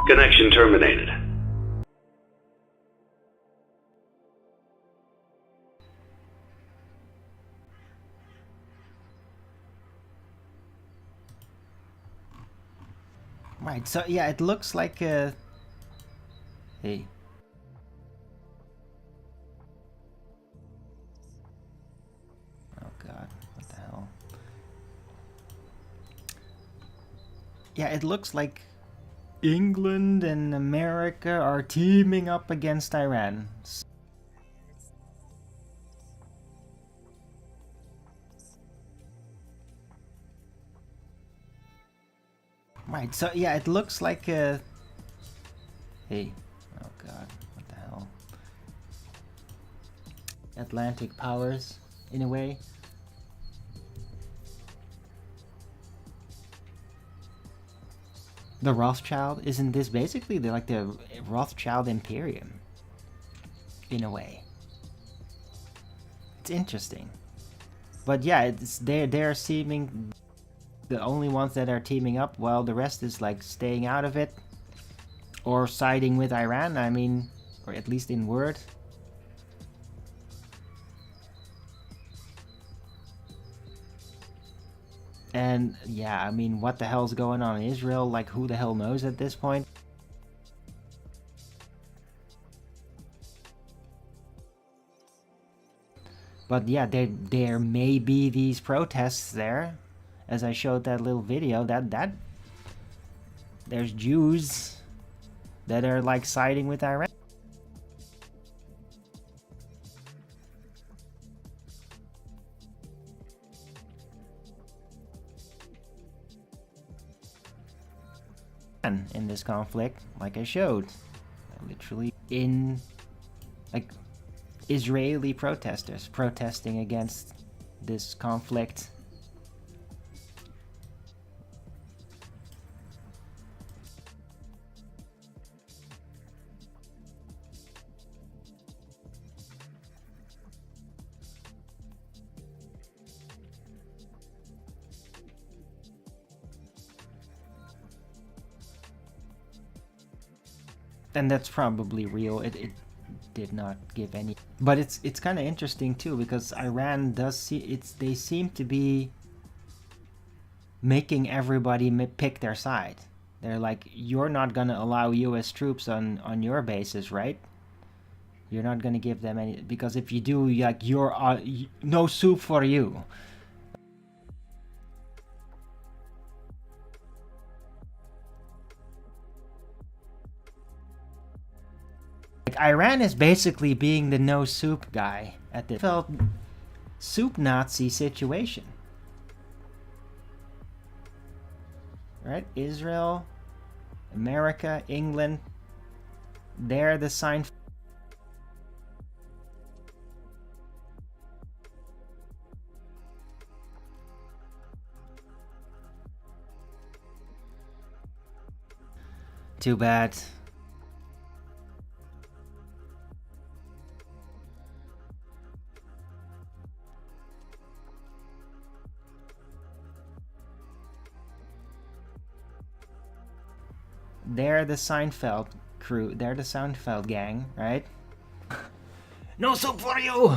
Connection terminated. Right, so yeah, it looks like a... Hey. Oh god, what the hell? Yeah, it looks like England and America are teaming up against Iran. Right, so yeah, it looks like a... Hey. Oh god, what the hell? Atlantic powers, in a way. The Rothschild, isn't this basically like the Rothschild Imperium? In a way. It's interesting. But yeah, it's they're seeming the only ones that are teaming up, while the rest is like staying out of it. Or siding with Iran, I mean, or at least in word. And yeah, I mean, what the hell's going on in Israel? Like, who the hell knows at this point? But yeah, there may be these protests there, as I showed that little video. That there's Jews that are like siding with Iran. In this conflict, like I showed, literally in like Israeli protesters protesting against this conflict. And that's probably real. It did not give any, but it's kind of interesting too, because Iran does see they seem to be making everybody pick their side. They're like, you're not gonna allow US troops on your bases, right? You're not gonna give them any, because if you do, like, you're no soup for you. Iran is basically being the no soup guy at the felt soup Nazi situation. Right? Israel, America, England, they're the sign. Too bad. They're the Seinfeld crew. They're the Seinfeld gang, right? No soup for you!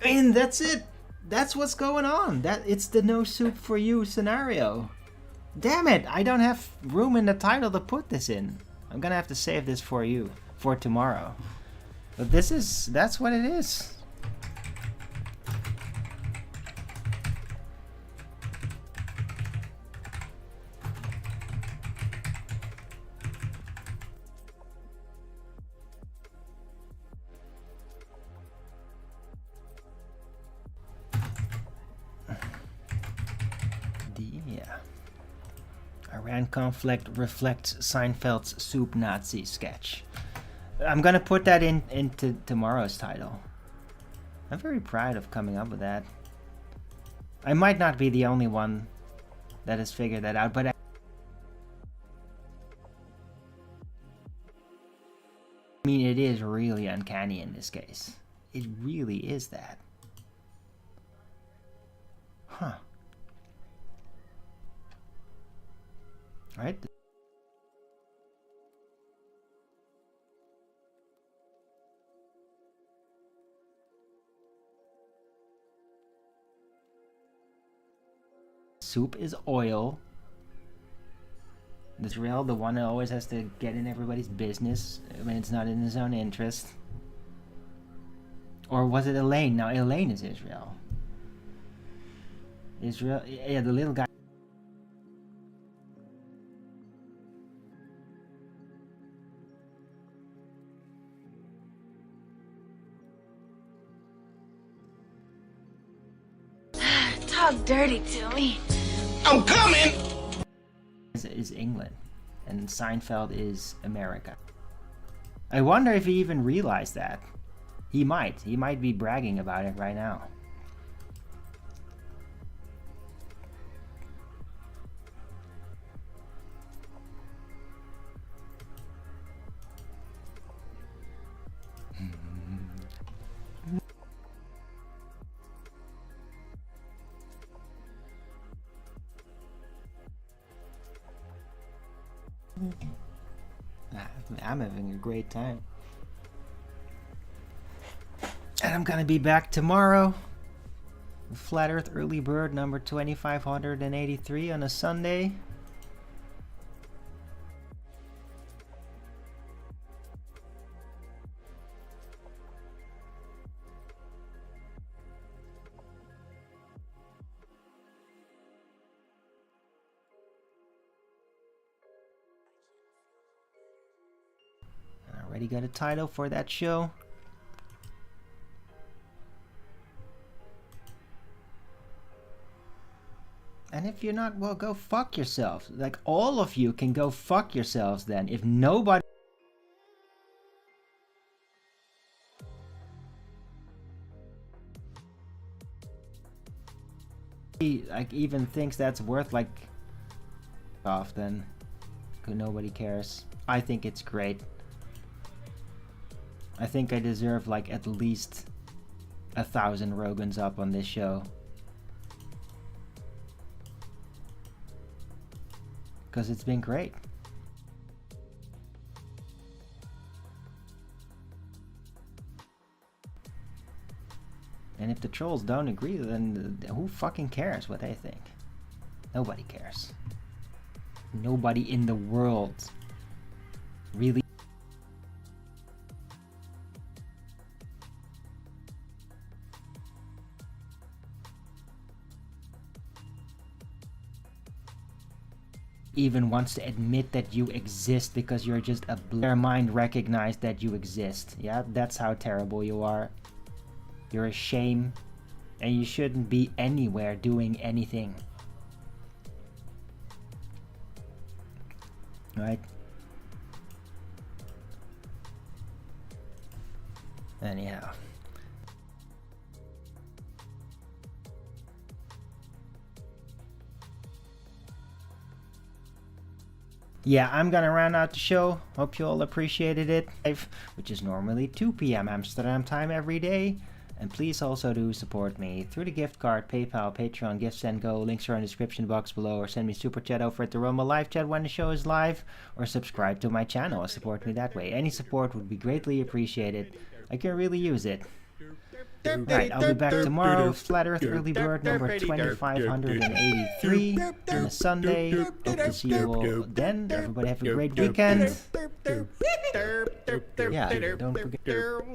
I mean, that's it. That's what's going on. It's the no soup for you scenario. Damn it! I don't have room in the title to put this in. I'm gonna have to save this for you for tomorrow. But that's what it is. Iran conflict reflects Seinfeld's soup Nazi sketch. I'm gonna put that into tomorrow's title. I'm very proud of coming up with that. I might not be the only one that has figured that out, but I mean, it is really uncanny in this case. It really is that. Huh. Right? soup is oil. Israel, the one that always has to get in everybody's business when it's not in his own interest. Or was it Elaine? Now Elaine is Israel. Israel, yeah, the little guy. Talk dirty to me. I'm coming! Is England, and Seinfeld is America. I wonder if he even realized that. He might be bragging about it right now. I'm having a great time. And I'm gonna be back tomorrow. Flat Earth Early Bird number 2583 on a Sunday. Already got a title for that show. And if you're not, well, go fuck yourself. Like, all of you can go fuck yourselves then. If nobody... like, even thinks that's worth, like... off, then... nobody cares. I think it's great. I think I deserve, like, at least 1,000 Rogans up on this show. Because it's been great. And if the trolls don't agree, then who fucking cares what they think? Nobody cares. Nobody in the world really. Even wants to admit that you exist because you're just a their mind recognized that you exist. Yeah, that's how terrible you are. You're a shame, and you shouldn't be anywhere doing anything. Right? Anyhow. Yeah, I'm gonna round out the show. Hope you all appreciated it. Which is normally 2 p.m. Amsterdam time every day. And please also do support me through the gift card, PayPal, Patreon, Gifts and Go. Links are in the description box below. Or send me super chat over at the Rumble live chat when the show is live. Or subscribe to my channel and support me that way. Any support would be greatly appreciated. I can really use it. Right, I'll be back tomorrow with Flat Earth Early Bird number 2583 on a Sunday. Hope to see you all then. Everybody have a great weekend. Yeah, don't forget. Derp.